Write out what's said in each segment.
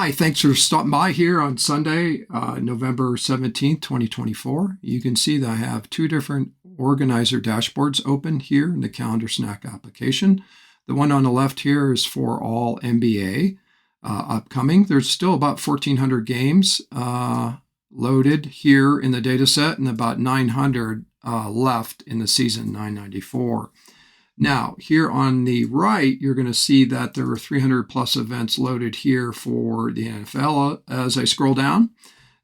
Hi, thanks for stopping by here on Sunday, November 17th, 2024. You can see that I have two different organizer dashboards open here in the Calendar Snack application. The one on the left here is for all NBA upcoming. There's still about 1,400 games loaded here in the data set and about 900 left in the season 994. Now, here on the right, you're going to see that there are 300 plus events loaded here for the NFL. As I scroll down,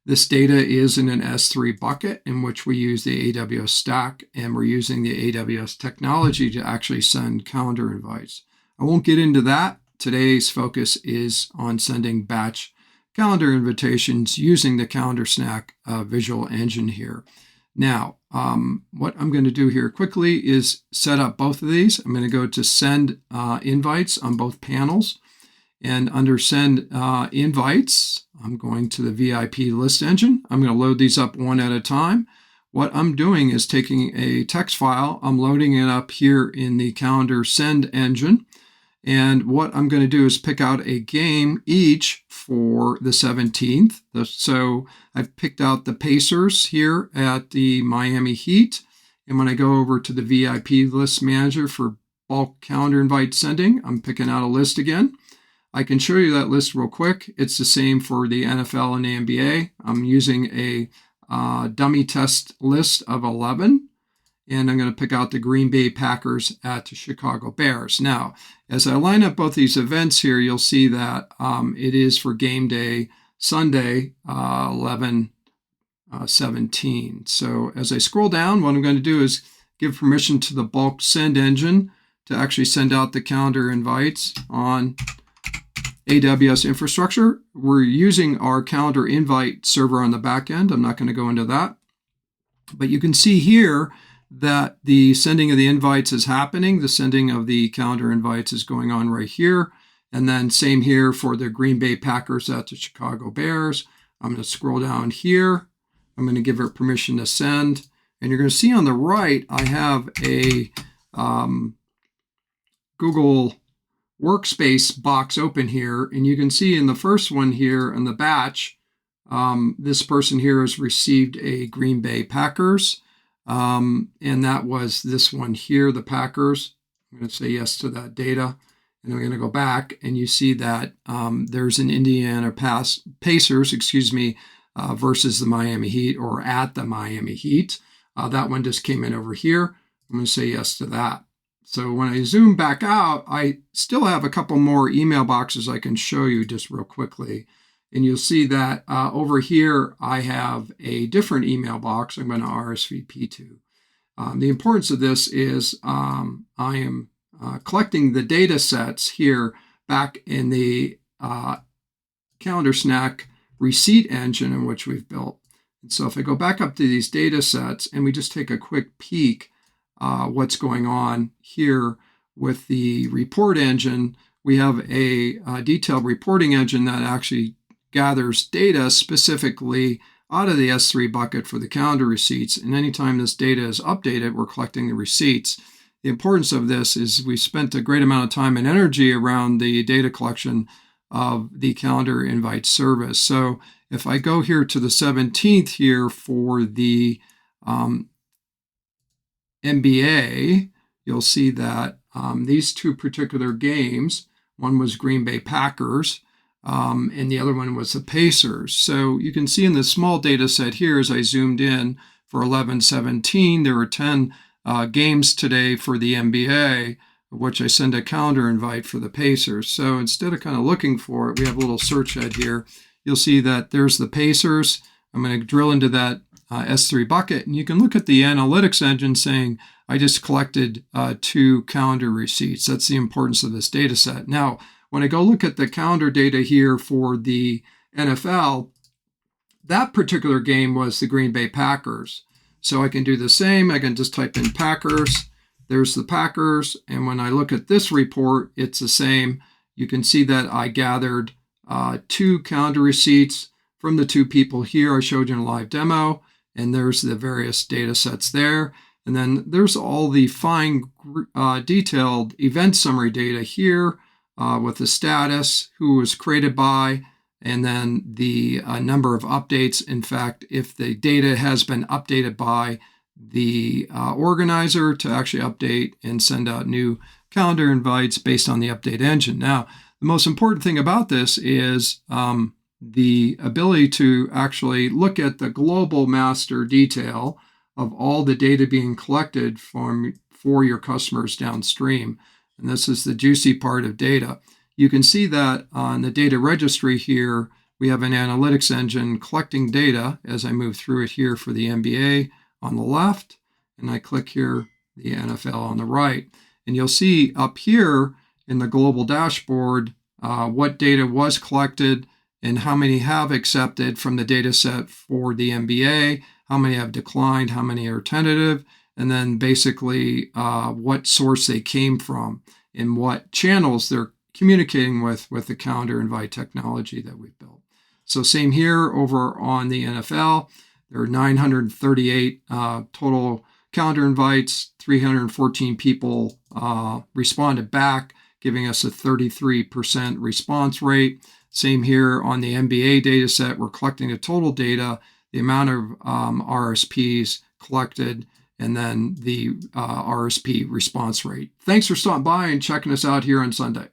this data is in an S3 bucket in which we use the AWS stack, and we're using the AWS technology to actually send calendar invites. I won't get into that. Today's focus is on sending batch calendar invitations using the Calendar Snack visual engine here. Now, what I'm going to do here quickly is set up both of these. I'm going to go to send invites on both panels. And under send invites, I'm going to the VIP list engine. I'm going to load these up one at a time. What I'm doing is taking a text file. I'm loading it up here in the calendar send engine. And what I'm going to do is pick out a game each for the 17th. So I've picked out the Pacers here at the Miami Heat. And when I go over to the VIP list manager for bulk calendar invite sending, I'm picking out a list again. I can show you that list real quick. It's the same for the NFL and the NBA. I'm using a dummy test list of 11. And I'm going to pick out the Green Bay Packers at the Chicago Bears. Now, as I line up both these events here, you'll see that it is for game day Sunday, 11/17. So as I scroll down, what I'm going to do is give permission to the bulk send engine to actually send out the calendar invites on AWS infrastructure. We're using our calendar invite server on the back end. I'm not going to go into that. But you can see here that the sending of the invites is happening. The sending of the calendar invites is going on right here. And then same here for the Green Bay Packers at the Chicago Bears. I'm going to scroll down here. I'm going to give it permission to send. And you're going to see on the right, I have a Google Workspace box open here. And you can see in the first one here in the batch, this person here has received a Green Bay Packers. And that was this one here, the Packers. I'm going to say yes to that data. And I'm going to go back and you see that there's an Indiana Pacers, versus the Miami Heat or at the Miami Heat. That one just came in over here. I'm going to say yes to that. So when I zoom back out, I still have a couple more email boxes I can show you just real quickly. And you'll see that over here, I have a different email box I'm going to RSVP to. The importance of this is I am collecting the data sets here back in the Calendar Snack receipt engine in which we've built. And so if I go back up to these data sets and we just take a quick peek what's going on here with the report engine, we have a detailed reporting engine that actually gathers data specifically out of the S3 bucket for the calendar receipts. And anytime this data is updated, we're collecting the receipts. The importance of this is we spent a great amount of time and energy around the data collection of the calendar invite service. So if I go here to the 17th here for the NBA, you'll see that these two particular games, one was Green Bay Packers, and the other one was the Pacers. So you can see in the small data set here, as I zoomed in for 11/17, there were 10 games today for the NBA, of which I send a calendar invite for the Pacers. So instead of kind of looking for it, we have a little search head here. You'll see that there's the Pacers. I'm going to drill into that S3 bucket, and you can look at the analytics engine saying, I just collected 2 calendar receipts. That's the importance of this data set. Now, when I go look at the calendar data here for the NFL, that particular game was the Green Bay Packers. So I can do the same. I can just type in Packers. There's the Packers. And when I look at this report, it's the same. You can see that I gathered 2 calendar receipts from the 2 people here I showed you in a live demo. And there's the various data sets there. And then there's all the fine detailed event summary data here with the status, who was created by, and then the number of updates. In fact, if the data has been updated by the organizer, to actually update and send out new calendar invites based on the update engine. Now, the most important thing about this is the ability to actually look at the global master detail of all the data being collected for your customers downstream. And this is the juicy part of data. You can see that on the data registry here, we have an analytics engine collecting data as I move through it here for the NBA on the left, and I click here the NFL on the right. And you'll see up here in the global dashboard what data was collected and how many have accepted from the data set for the NBA, how many have declined, how many are tentative, and then basically what source they came from and what channels they're communicating with the calendar invite technology that we've built. So same here over on the NFL. There are 938 total calendar invites, 314 people responded back, giving us a 33% response rate. Same here on the NBA data set. We're collecting the total data, the amount of RSPs collected, and then the RSP response rate. Thanks for stopping by and checking us out here on Sunday.